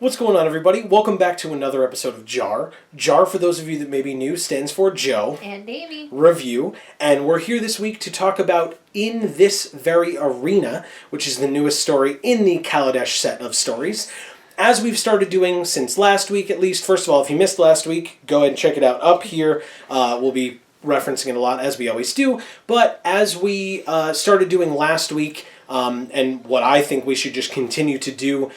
What's going on, everybody? Welcome back to another episode of JaR. JaR, for those of you that may be new, stands for Joe. And Amy. Review. And we're here this week to talk about In This Very Arena, which is the newest story in the Kaladesh set of stories. As we've started doing since last week, at least, first of all, if you missed last week, go ahead and check it out up here. We'll be referencing it a lot, as we always do. But as we started doing last week, and what I think we should just continue to do,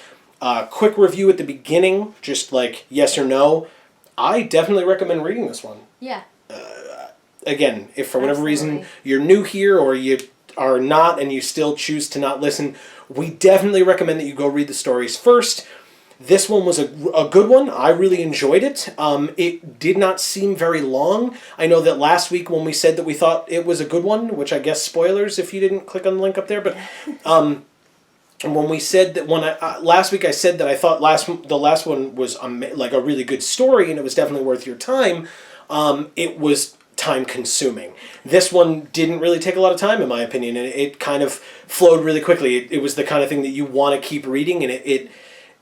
quick review at the beginning, just like yes or no. I definitely recommend reading this one. Yeah. Again, if for whatever reason you're new here or you are not and you still choose to not listen, we definitely recommend that you go read the stories first. This one was a good one. I really enjoyed it. It did not seem very long. I know that last week when we said that we thought it was a good one, which I guess spoilers if you didn't click on the link up there, but when we said that last week I said that I thought the last one was like a really good story and it was definitely worth your time. It was time consuming. This one didn't really take a lot of time in my opinion, and it kind of flowed really quickly. It was the kind of thing that you want to keep reading, and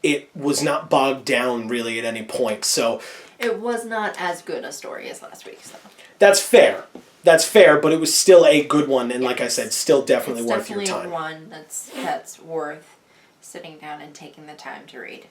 it was not bogged down really at any point. So it was not as good a story as last week. So that's fair. That's fair, but it was still a good one, and like I said, still definitely worth your time. Definitely one that's worth sitting down and taking the time to read.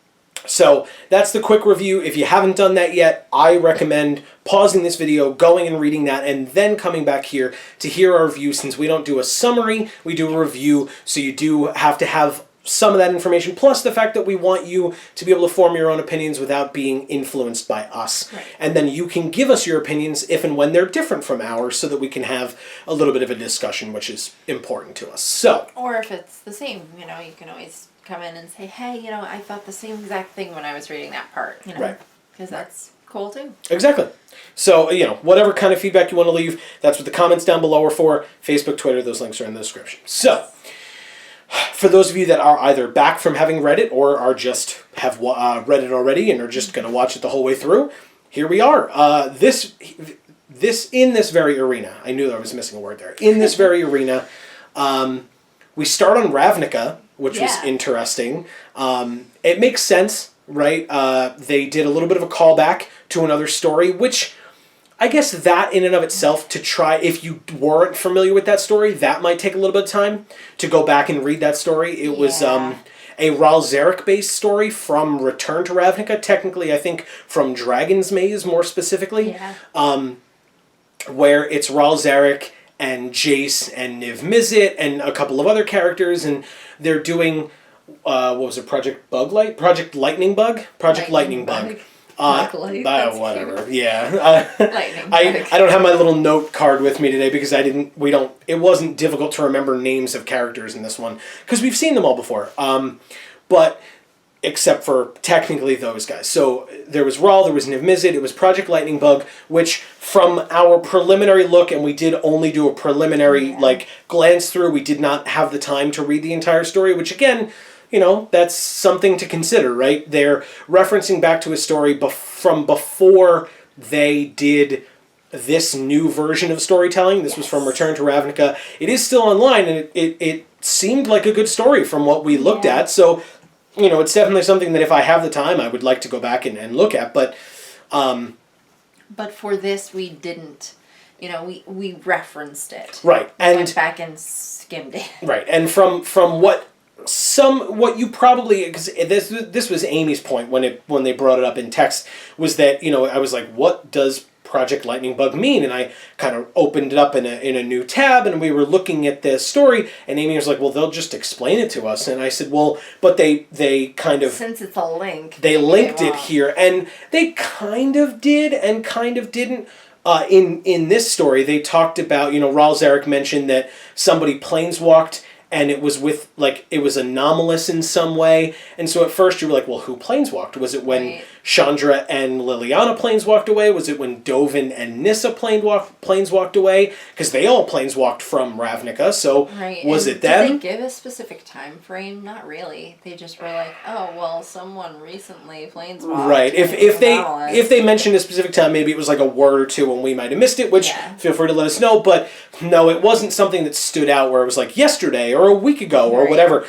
So that's the quick review. If you haven't done that yet, I recommend pausing this video, going and reading that, and then coming back here to hear our review. Since we don't do a summary, we do a review, so you do have to have some of that information, plus the fact that we want you to be able to form your own opinions without being influenced by us. Right. And then you can give us your opinions if and when they're different from ours so that we can have a little bit of a discussion, which is important to us. So, or if it's the same, you can always come in and say, hey, I thought the same exact thing when I was reading that part, Right. Because that's cool too. Exactly. So, whatever kind of feedback you want to leave, that's what the comments down below are for. Facebook, Twitter, those links are in the description. So, for those of you that are either back from having read it or are just have read it already and are just going to watch it the whole way through, here we are. In this very arena, I knew I was missing a word there. In this very arena, we start on Ravnica, which was interesting. It makes sense, right? They did a little bit of a callback to another story, which I guess that in and of itself, to try, if you weren't familiar with that story, that might take a little bit of time to go back and read that story. It was a Ral Zarek-based story from Return to Ravnica, technically I think from Dragon's Maze more specifically, where it's Ral Zarek and Jace and Niv Mizzet and a couple of other characters, and they're doing, what was it, Project Lightning Bug? Lightning Bug. Whatever. Cute. Yeah. I don't have my little note card with me today because it wasn't difficult to remember names of characters in this one because we've seen them all before. But except for technically those guys. So there was Rawl, there was Niv Mizzet, it was Project Lightning Bug, which from our preliminary look, and we did only do a preliminary glance through, we did not have the time to read the entire story, which again, that's something to consider, right? They're referencing back to a story from before they did this new version of storytelling. This was from Return to Ravnica. It is still online, and it seemed like a good story from what we looked at. So, it's definitely something that if I have the time, I would like to go back and look at. But for this, we didn't. We referenced it. Right. And went back and skimmed it. Right. And from what you probably, because this was Amy's point when they brought it up in text, was that I was like, what does Project Lightning Bug mean? And I kind of opened it up in a new tab, and we were looking at this story, and Amy was like, well, they'll just explain it to us. And I said, well, but they kind of, since it's a link, they linked it here, and they kind of did and kind of didn't. In this story, they talked about, Ral Zarek mentioned that somebody planeswalked, and it was it was anomalous in some way. And so at first you were like, well, who planeswalked? Was it when Chandra and Liliana planeswalked away? Was it when Dovin and Nissa planeswalked away? Because they all planeswalked from Ravnica, so was it them? Did they give a specific time frame? Not really. They just were like, oh, well, someone recently planeswalked. Right. If they mentioned a specific time, maybe it was like a word or two and we might have missed it, which feel free to let us know. But no, it wasn't something that stood out where it was like yesterday or a week ago or whatever.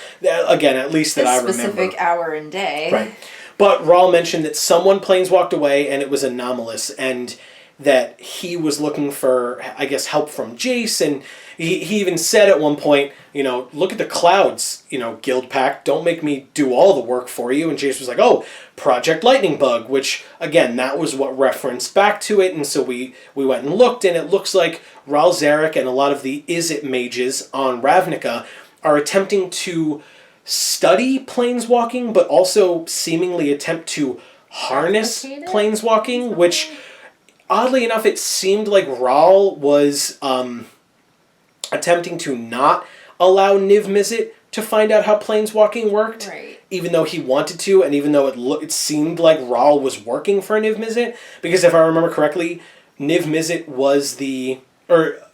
Again, at least that I remember. Specific hour and day. Right. But Raul mentioned that someone planeswalked away and it was anomalous, and that he was looking for, I guess, help from Jace, and he even said at one point, look at the clouds, Guild Pack, don't make me do all the work for you. And Jace was like, oh, Project Lightning Bug, which, again, that was what referenced back to it, and so we went and looked, and it looks like Raul Zarek and a lot of the Izzet mages on Ravnica are attempting to study planeswalking, but also seemingly attempt to harness planeswalking, which... Oddly enough, it seemed like Raul was attempting to not allow Niv Mizzet to find out how planeswalking worked, right. Even though he wanted to, and even though it seemed like Raul was working for Niv Mizzet, because if I remember correctly, Niv Mizzet Raul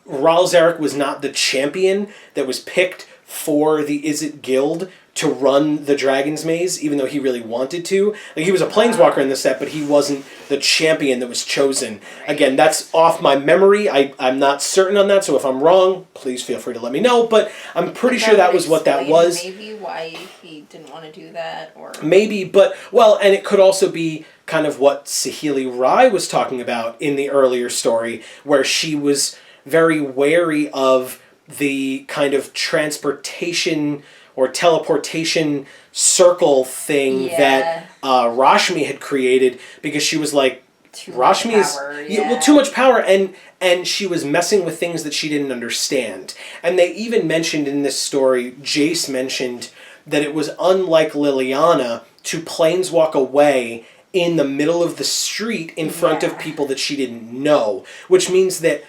Zarek was not the champion that was picked for the Izzet Guild to run the Dragon's Maze, even though he really wanted to. Like, he was a planeswalker in the set, but he wasn't the champion that was chosen. Right. Again, that's off my memory. I'm not certain on that, so if I'm wrong, please feel free to let me know, but I'm pretty sure that was what that was. Maybe why he didn't want to do that, or... Maybe, but, well, and it could also be kind of what Saheeli Rai was talking about in the earlier story, where she was very wary of the kind of transportation or teleportation circle thing that Rashmi had created, because she was like, too much power, and she was messing with things that she didn't understand. And they even mentioned in this story, Jace mentioned that it was unlike Liliana to planeswalk away in the middle of the street in front of people that she didn't know, which means that,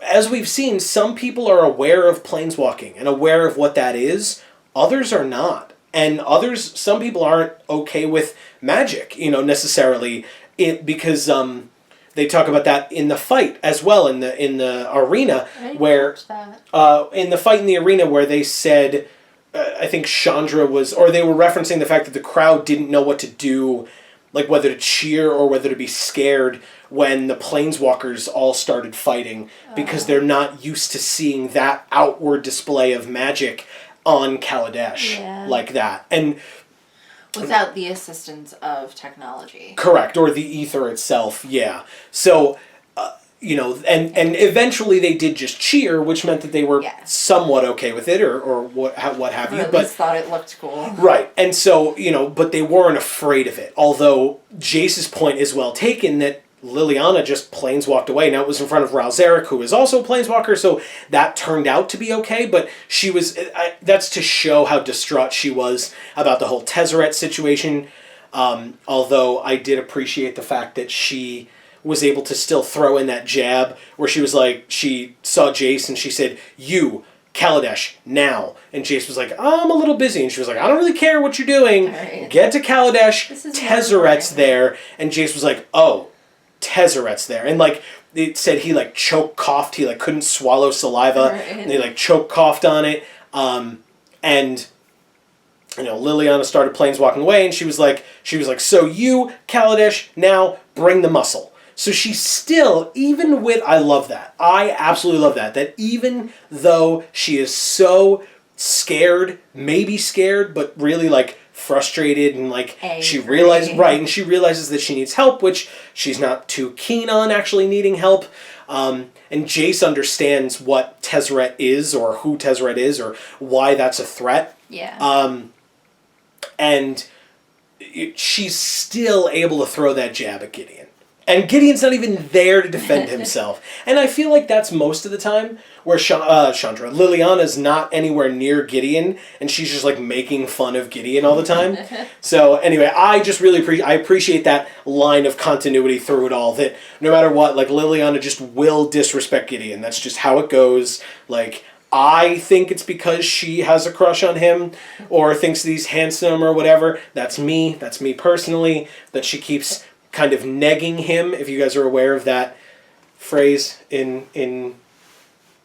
as we've seen, some people are aware of planeswalking and aware of what that is. Others are not. And some people aren't okay with magic, necessarily, because they talk about that in the fight as well, in the arena, where in the fight in the arena where they said, I think Chandra they were referencing the fact that the crowd didn't know what to do, like whether to cheer or whether to be scared when the planeswalkers all started fighting, because they're not used to seeing that outward display of magic on Kaladesh like that. And without the assistance of technology. Correct, or the ether itself, yeah. So, and eventually they did just cheer, which meant that they were somewhat okay with it, or what have you. Or at least thought it looked cool. Right, and so, but they weren't afraid of it. Although Jace's point is well taken that Liliana just planeswalked away. Now, it was in front of Raul Zarek, who is also a planeswalker, so that turned out to be okay, but she was... that's to show how distraught she was about the whole Tezzeret situation, although I did appreciate the fact that she was able to still throw in that jab, where she was like, she saw Jace and she said, "You, Kaladesh, now." And Jace was like, "I'm a little busy." And she was like, "I don't really care what you're doing. Right. Get to Kaladesh. Tezzeret's there." And Jace was like, "Oh, Tezzeret's there." And like it said, he like choke coughed. He like couldn't swallow saliva, and he like choke coughed on it. And Liliana started planeswalking away, and she was like, "So you, Kaladesh, now bring the muscle." So she's still, even with, I love that. I absolutely love that. That even though she is so scared, maybe scared, but really like frustrated, and like she realizes that she needs help, which she's not too keen on actually needing help. And Jace understands what Tezzeret is, or who Tezzeret is, or why that's a threat. Yeah. And she's still able to throw that jab at Gideon. And Gideon's not even there to defend himself. And I feel like that's most of the time where Chandra, Liliana's not anywhere near Gideon, and she's just like making fun of Gideon all the time. So anyway, I just really appreciate that line of continuity through it all, that no matter what, like Liliana just will disrespect Gideon. That's just how it goes. Like, I think it's because she has a crush on him, or thinks that he's handsome or whatever. That's me personally, that she keeps kind of negging him, if you guys are aware of that phrase in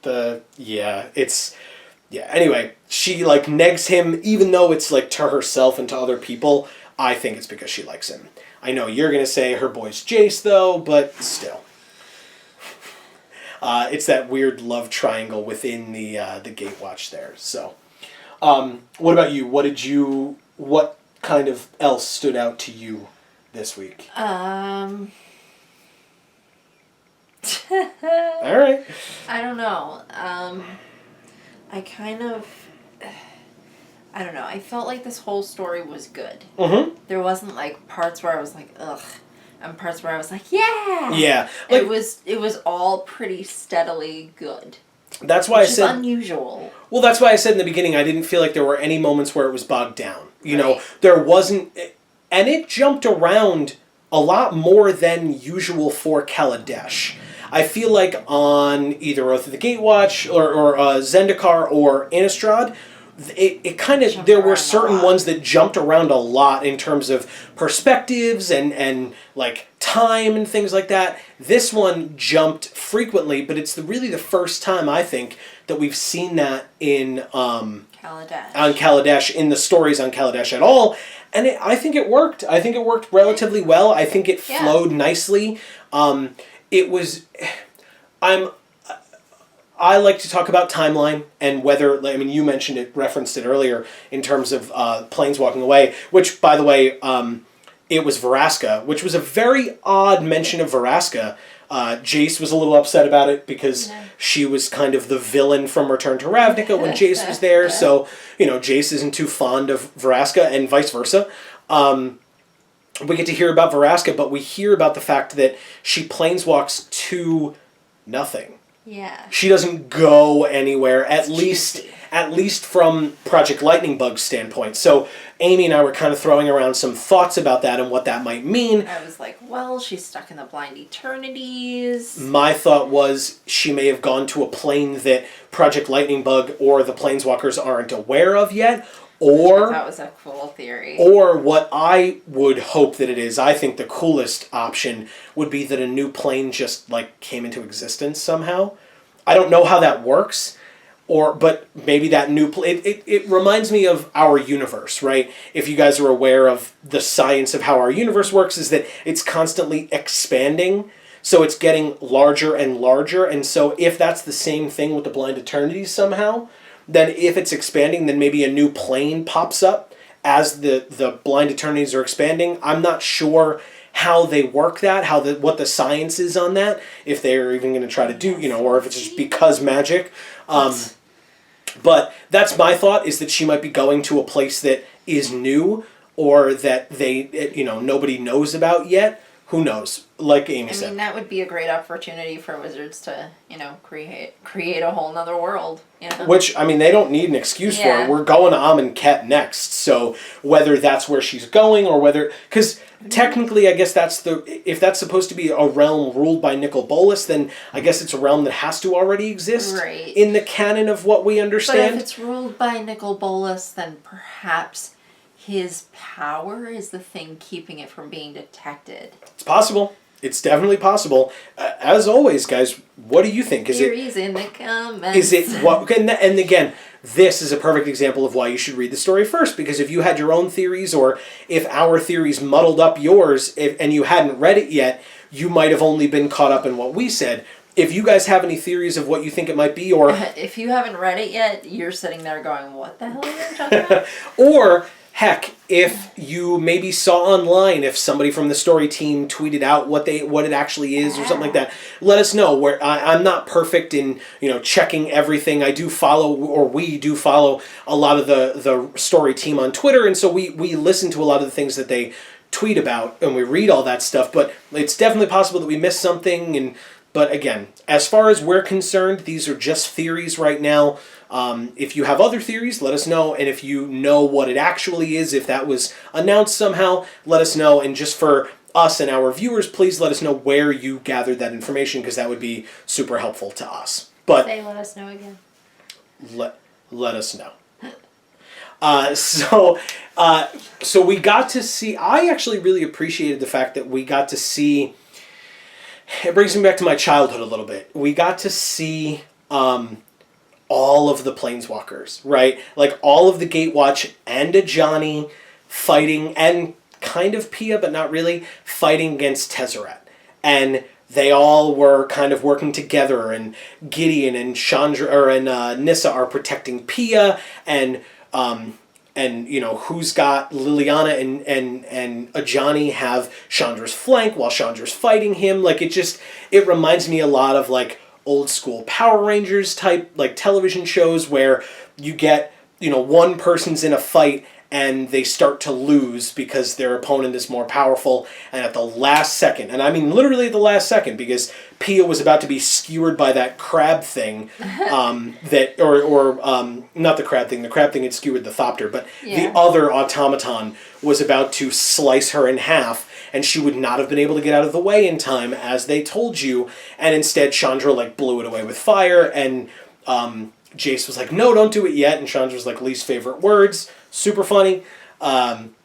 the... Anyway, she like negs him, even though it's like to herself and to other people. I think it's because she likes him. I know you're going to say her boy's Jace, though, but still. It's that weird love triangle within the Gatewatch there. So, what about you? What kind of else stood out to you this week? All right. I don't know. I don't know. I felt like this whole story was good. Mm-hmm. There wasn't like parts where I was like, ugh, and parts where I was like, yeah. Yeah. Like, it was all pretty steadily good. That's why which I said is unusual. Well, that's why I said in the beginning I didn't feel like there were any moments where it was bogged down. You Right. know, there wasn't, and it jumped around a lot more than usual for Kaladesh. I feel like on either Oath of the Gatewatch or Zendikar or Innistrad, it kind of, there were certain ones that jumped around a lot in terms of perspectives and like time and things like that. This one jumped frequently, but it's really the first time I think that we've seen that in Kaladesh. on Kaladesh, in the stories on Kaladesh at all. And I think it worked. I think it worked relatively well. I think it flowed nicely. It was, I like to talk about timeline and whether, I mean, you mentioned it, referenced it earlier in terms of planes walking away, which, by the way, it was Vraska, which was a very odd mention of Vraska. Jace was a little upset about it because she was kind of the villain from Return to Ravnica when Jace was there. So, you know, Jace isn't too fond of Vraska and vice versa. We get to hear about Vraska, but we hear about the fact that she planeswalks to nothing. Yeah. She doesn't go anywhere, at least from Project Lightning Bug's standpoint. So Amy and I were kind of throwing around some thoughts about that and what that might mean. I was like, well, she's stuck in the Blind Eternities. My thought was she may have gone to a plane that Project Lightning Bug or the Planeswalkers aren't aware of yet. Or that was a cool theory. Or what I would hope that it is, I think the coolest option would be that a new plane just like came into existence somehow. I don't know how that works, but maybe that new plane. It reminds me of our universe, right? If you guys are aware of the science of how our universe works, is that it's constantly expanding. So it's getting larger and larger, and so if that's the same thing with the Blind Eternities somehow, then if it's expanding, then maybe a new plane pops up as the Blind Eternities are expanding. I'm not sure how they work that, what the science is on that, if they're even going to try to do, you know, or if it's just because magic. But that's my thought, is that she might be going to a place that is new or that nobody knows about yet. Who knows? Like Amy said. I mean, that would be a great opportunity for wizards to, create a whole nother world. You know? Which, I mean, they don't need an excuse for it. We're going to Amonkhet next. So whether that's where she's going or whether... Because technically, I guess if that's supposed to be a realm ruled by Nicol Bolas, then I guess it's a realm that has to already exist in the canon of what we understand. But if it's ruled by Nicol Bolas, then perhaps his power is the thing keeping it from being detected. It's possible. It's definitely possible. As always, guys, what do you think? Theories in the comments. Is it what? And again, this is a perfect example of why you should read the story first. Because if you had your own theories, or if our theories muddled up yours, and you hadn't read it yet, you might have only been caught up in what we said. If you guys have any theories of what you think it might be, or if you haven't read it yet, you're sitting there going, "What the hell are you talking about?" Or heck, if you maybe saw online, if somebody from the story team tweeted out what it actually is or something like that, let us know. Where I'm not perfect in checking everything. I do follow, or we do follow, a lot of the story team on Twitter, and so we listen to a lot of the things that they tweet about, and we read all that stuff. But it's definitely possible that we missed something. But again, as far as we're concerned, these are just theories right now. If you have other theories, let us know. And if you know what it actually is, if that was announced somehow, let us know. And just for us and our viewers, please let us know where you gathered that information, because that would be super helpful to us. But let us know again. Let us know. So we got to see... I actually really appreciated the fact that we got to see... It brings me back to my childhood a little bit. We got to see... all of the Planeswalkers, right? Like all of the Gatewatch and Ajani fighting, and kind of Pia, but not really, fighting against Tezzeret. And they all were kind of working together, and Gideon and Chandra and Nissa are protecting Pia, and who's got Liliana and Ajani have Chandra's flank while Chandra's fighting him. Like, it reminds me a lot of, like, old school Power Rangers type, like, television shows where you get, one person's in a fight and they start to lose because their opponent is more powerful, and at the last second, and I mean literally the last second, because Pia was about to be skewered by that crab thing, not the crab thing had skewered the Thopter, but the other automaton was about to slice her in half, and she would not have been able to get out of the way in time, as they told you, and instead Chandra, like, blew it away with fire, and Jace was like, no, don't do it yet, and Chandra was like, least favorite words. Super funny. It's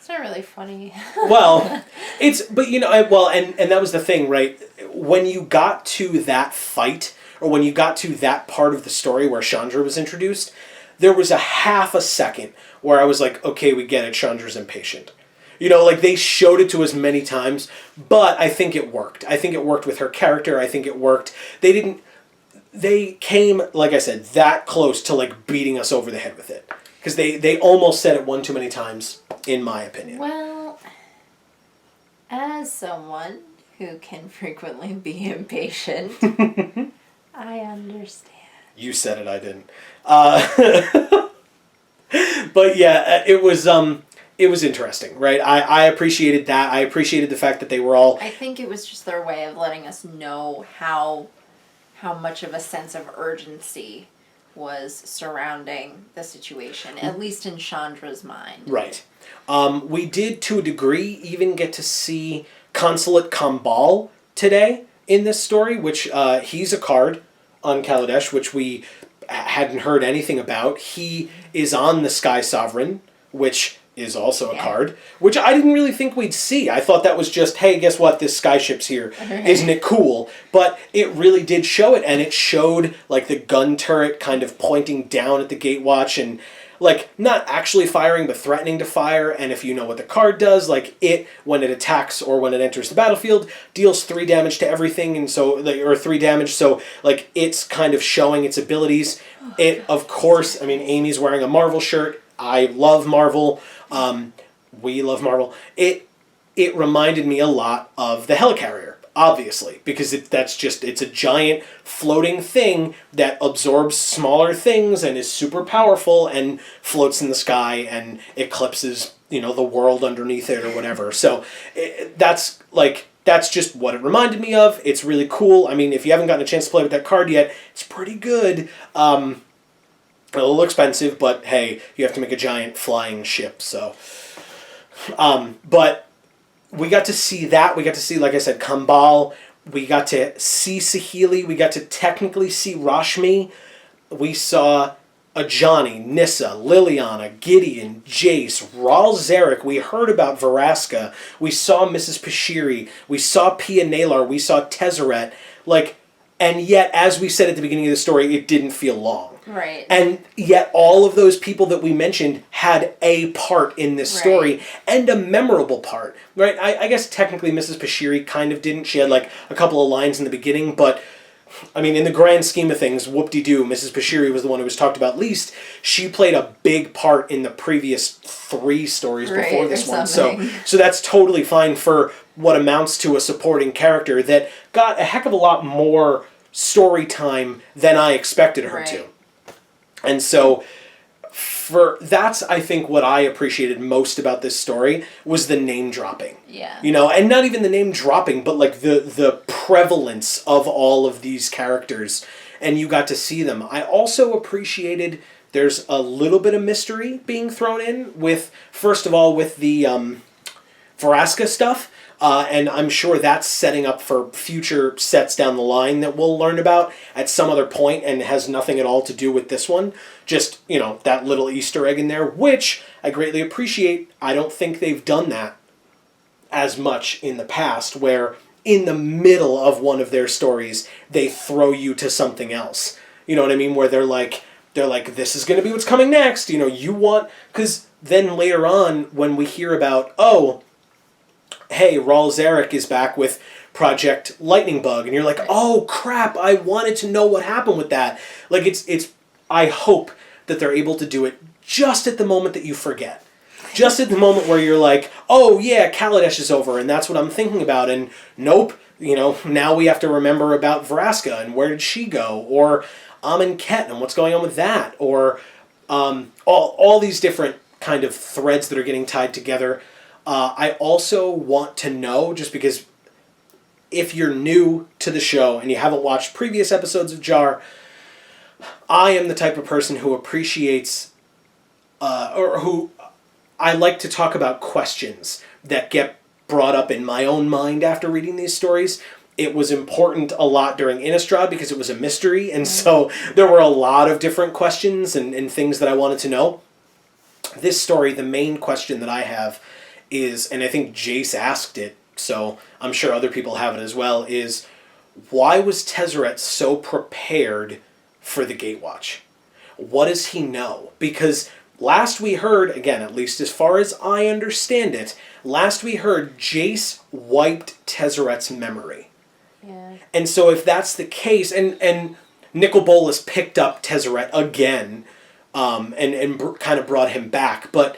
not really funny. Well, and that was the thing, right? When you got to that fight, or when you got to that part of the story where Chandra was introduced, there was a half a second where I was like, okay, we get it, Chandra's impatient. Like, they showed it to us many times, but I think it worked. I think it worked with her character. I think it worked. They came, like I said, that close to, like, beating us over the head with it. Because they almost said it one too many times, in my opinion. Well, as someone who can frequently be impatient, I understand. You said it, I didn't. But yeah, it was interesting, right? I appreciated that. I appreciated the fact that they were all... I think it was just their way of letting us know how much of a sense of urgency was surrounding the situation, at least in Chandra's mind. Right. We did, to a degree, even get to see Consulate Kambal today in this story, which he's a card on Kaladesh, which we hadn't heard anything about. He is on the Sky Sovereign, which is also a card, which I didn't really think we'd see. I thought that was just, hey, guess what? This skyship's here. Isn't it cool? But it really did show it, and it showed, like, the gun turret kind of pointing down at the Gatewatch and, like, not actually firing, but threatening to fire. And if you know what the card does, like, it, when it attacks or when it enters the battlefield, deals 3 damage to everything, and so, or 3 damage, so, like, it's kind of showing its abilities. Of course, I mean, Amy's wearing a Marvel shirt. I love Marvel. We love Marvel. It reminded me a lot of the Helicarrier, obviously, because it's a giant floating thing that absorbs smaller things and is super powerful and floats in the sky and eclipses, the world underneath it or whatever. So that's just what it reminded me of. It's really cool. I mean, if you haven't gotten a chance to play with that card yet, it's pretty good. A little expensive, but hey, you have to make a giant flying ship, so... but we got to see that. We got to see, like I said, Kambal. We got to see Sahili. We got to technically see Rashmi. We saw Ajani, Nissa, Liliana, Gideon, Jace, Ral Zarek. We heard about Veraska. We saw Mrs. Pashiri. We saw Pia Nalar. We saw Tezzeret. And yet, as we said at the beginning of the story, it didn't feel long. Right. And yet all of those people that we mentioned had a part in this story, and a memorable part, right? I guess technically Mrs. Pashiri kind of didn't. She had, like, a couple of lines in the beginning, but, I mean, in the grand scheme of things, whoop-de-doo, Mrs. Pashiri was the one who was talked about least. She played a big part in the previous 3 stories before this one. So that's totally fine for what amounts to a supporting character that got a heck of a lot more story time than I expected her to. And so, that's, I think, what I appreciated most about this story was the name dropping. Yeah. And not even the name dropping, but, like, the prevalence of all of these characters, and you got to see them. I also appreciated there's a little bit of mystery being thrown in with, first of all, with the Veraska stuff. And I'm sure that's setting up for future sets down the line that we'll learn about at some other point and has nothing at all to do with this one. Just, that little Easter egg in there, which I greatly appreciate. I don't think they've done that as much in the past, where in the middle of one of their stories, they throw you to something else. You know what I mean? Where they're like, this is going to be what's coming next. Because then later on, when we hear about, hey, Ral Zarek is back with Project Lightning Bug, and you're like, oh crap, I wanted to know what happened with that. Like, it's I hope that they're able to do it just at the moment that you forget. Just at the moment where you're like, oh yeah, Kaladesh is over, and that's what I'm thinking about, and nope, now we have to remember about Vraska, and where did she go, or Amonkhet, and what's going on with that, or all these different kind of threads that are getting tied together. I also want to know, just because if you're new to the show and you haven't watched previous episodes of JaAR, I am the type of person who appreciates, or who I like to talk about questions that get brought up in my own mind after reading these stories. It was important a lot during Innistrad because it was a mystery, and so there were a lot of different questions and things that I wanted to know. This story, the main question that I have is, and I think Jace asked it, so I'm sure other people have it as well, is why was Tezzeret so prepared for the Gatewatch? What does he know? Because last we heard, again, at least as far as I understand it, last we heard Jace wiped Tezzeret's memory. Yeah. And so if that's the case, and Nicol Bolas picked up Tezzeret again, and kind of brought him back, but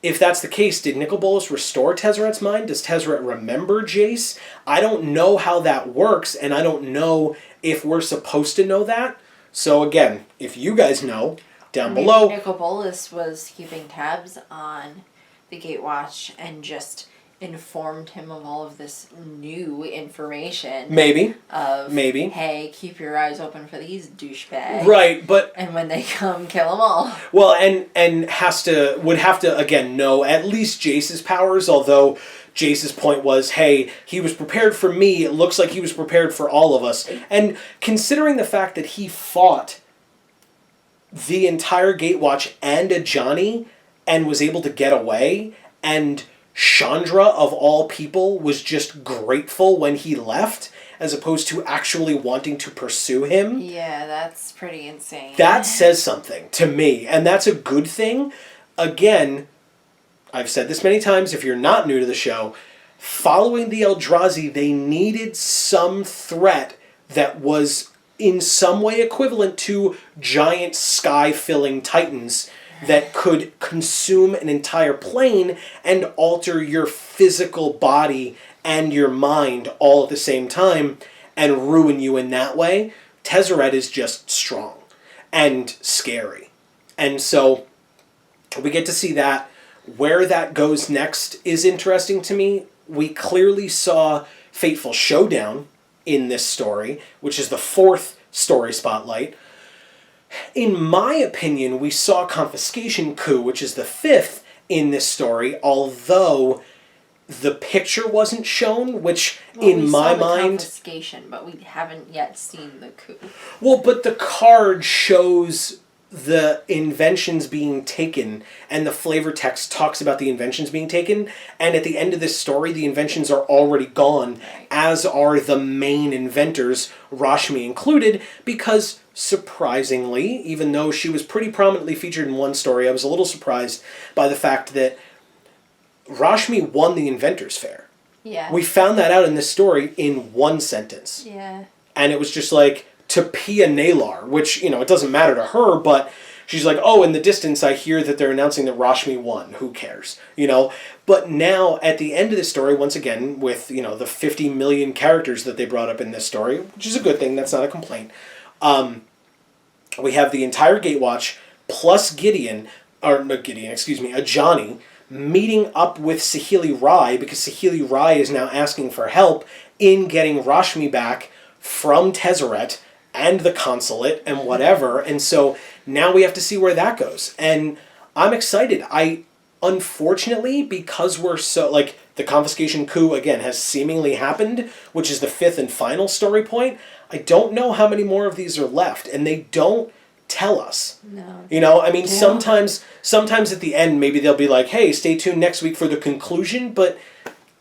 if that's the case, did Nicol Bolas restore Tezzeret's mind? Does Tezzeret remember Jace? I don't know how that works, and I don't know if we're supposed to know that. So again, if you guys know, down below. Nicol Bolas was keeping tabs on the Gatewatch and just informed him of all of this new information. Maybe. Maybe. Hey, keep your eyes open for these douchebags. Right, but and when they come, kill them all. Well, and would have to again know at least Jace's powers, although Jace's point was, hey, he was prepared for me, it looks like he was prepared for all of us. And considering the fact that he fought the entire Gatewatch and Ajani and was able to get away, and Chandra, of all people, was just grateful when he left, as opposed to actually wanting to pursue him. Yeah, that's pretty insane. That says something to me, and that's a good thing. Again, I've said this many times, if you're not new to the show, following the Eldrazi, they needed some threat that was in some way equivalent to giant sky-filling titans that could consume an entire plane and alter your physical body and your mind all at the same time and ruin you in that way. Tezzeret is just strong and scary. And so we get to see that. Where that goes next is interesting to me. We clearly saw Fateful Showdown in this story, which is the 4th story spotlight. In my opinion, we saw Confiscation Coup, which is the 5th in this story, although the picture wasn't shown, which in my mind... Confiscation, but we haven't yet seen the coup. Well, but the card shows the inventions being taken, and the flavor text talks about the inventions being taken, and at the end of this story, the inventions are already gone, right, as are the main inventors, Rashmi included, because surprisingly, even though she was pretty prominently featured in one story, I was a little surprised by the fact that Rashmi won the Inventors Fair. Yeah. We found that out in this story in one sentence. Yeah. And it was just like, to Pia Nalar, which, it doesn't matter to her, but she's like, oh, in the distance I hear that they're announcing that Rashmi won. Who cares? But now, at the end of the story, once again, with, the 50 million characters that they brought up in this story, which is a good thing, that's not a complaint, we have the entire Gatewatch, plus Ajani, meeting up with Saheeli Rai, because Saheeli Rai is now asking for help in getting Rashmi back from Tezzeret and the consulate and whatever, and so now we have to see where that goes. And I'm excited. Unfortunately, because we're so, the Confiscation Coup, again, has seemingly happened, which is the 5th and final story point, I don't know how many more of these are left, and they don't tell us. No. Sometimes at the end, maybe they'll be like, hey, stay tuned next week for the conclusion, but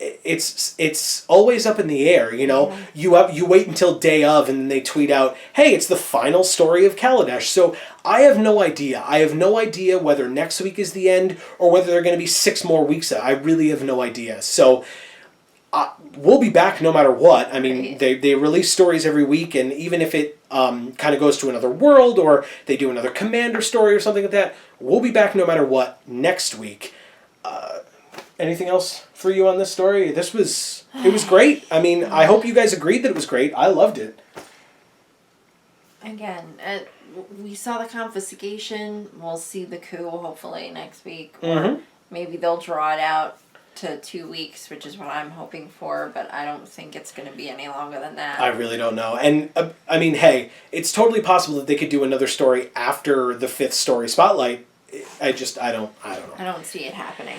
it's always up in the air, Yeah. You wait until day of, and then they tweet out, hey, it's the final story of Kaladesh. So I have no idea. I have no idea whether next week is the end or whether there are going to be 6 more weeks. I really have no idea. So we'll be back no matter what. I mean, Right. they release stories every week, and even if it kind of goes to another world or they do another Commander story or something like that, we'll be back no matter what next week. Anything else for you on this story? It was great. I mean, I hope you guys agreed that it was great. I loved it. Again, we saw the confiscation. We'll see the coup hopefully next week. Or maybe they'll draw it out to 2 weeks, which is what I'm hoping for, but I don't think it's going to be any longer than that. I really don't know. And, I mean, hey, it's totally possible that they could do another story after the 5th story spotlight. I don't know. I don't see it happening.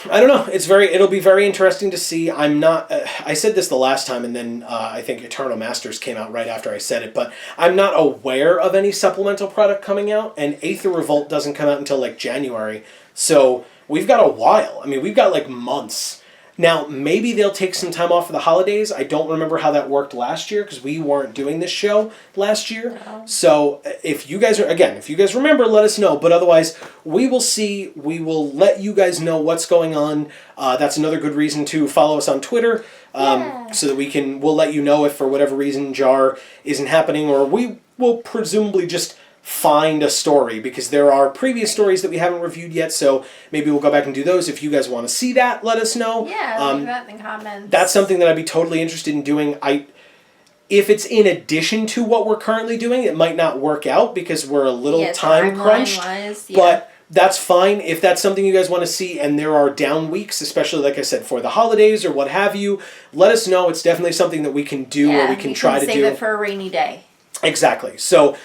I don't know. It'll be very interesting to see. I'm not, I said this the last time, and then I think Eternal Masters came out right after I said it, but I'm not aware of any supplemental product coming out, and Aether Revolt doesn't come out until like January, so we've got a while. I mean, we've got like months. Now, maybe they'll take some time off for the holidays. I don't remember how that worked last year because we weren't doing this show last year. No. So if you guys remember, let us know. But otherwise, we will see. We will let you guys know what's going on. That's another good reason to follow us on Twitter so that we'll let you know if for whatever reason JAR isn't happening, or we will presumably just find a story because there are previous stories that we haven't reviewed yet, so maybe we'll go back and do those. If you guys want to see that, let us know. Yeah, leave that in the comments. That's something that I'd be totally interested in doing. If it's in addition to what we're currently doing, it might not work out because we're a little time crunched. But that's fine. If that's something you guys want to see and there are down weeks, especially like I said for the holidays or what have you, let us know. It's definitely something that we can do or we can try to do. Save it for a rainy day. Exactly. So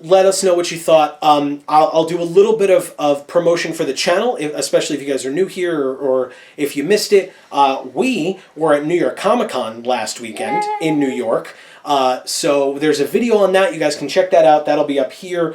let us know what you thought. I'll do a little bit of promotion for the channel, especially if you guys are new here or if you missed it. We were at New York Comic Con last weekend in New York. So there's a video on that. You guys can check that out. That'll be up here.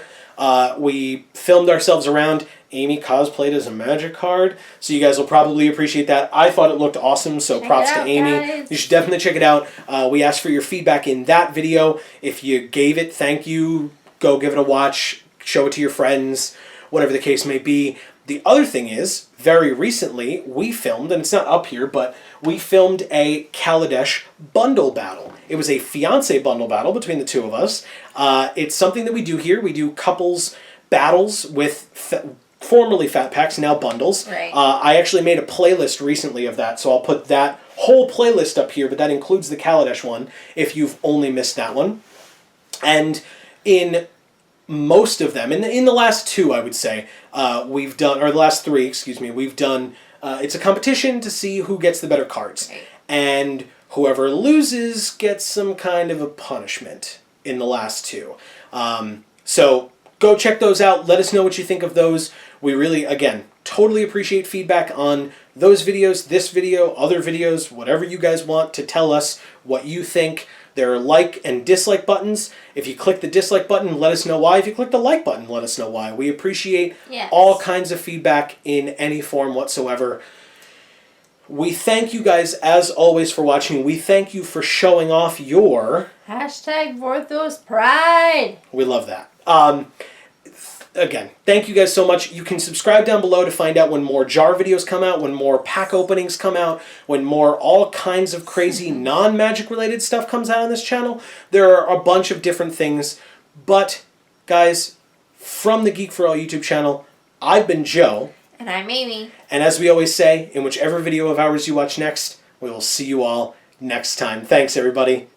We filmed ourselves around. Amy cosplayed as a Magic card, so you guys will probably appreciate that. I thought it looked awesome, so props to Amy. Guys. You should definitely check it out. We asked for your feedback in that video. If you gave it, thank you. Go give it a watch, show it to your friends, whatever the case may be. The other thing is, very recently, we filmed, and it's not up here, but we filmed a Kaladesh bundle battle. It was a fiancé bundle battle between the two of us. It's something that we do here. We do couples battles with formerly fat packs, now bundles. Right. I actually made a playlist recently of that, so I'll put that whole playlist up here, but that includes the Kaladesh one, if you've only missed that one. And in most of them, in the last two, I would say, we've done, or the last three, excuse me, we've done, it's a competition to see who gets the better cards. Right. And whoever loses gets some kind of a punishment in the last two. So go check those out. Let us know what you think of those. We really, again, totally appreciate feedback on those videos, this video, other videos, whatever you guys want to tell us what you think. There are like and dislike buttons. If you click the dislike button, let us know why. If you click the like button, let us know why. We appreciate all kinds of feedback in any form whatsoever. We thank you guys, as always, for watching. We thank you for showing off your... #Vorthos Pride. We love that. Again, thank you guys so much. You can subscribe down below to find out when more JAR videos come out, when more pack openings come out, when more all kinds of crazy non-magic related stuff comes out on this channel. There are a bunch of different things. But, guys, from the Geek for All YouTube channel, I've been Joe. And I'm Amy. And as we always say, in whichever video of ours you watch next, we will see you all next time. Thanks, everybody.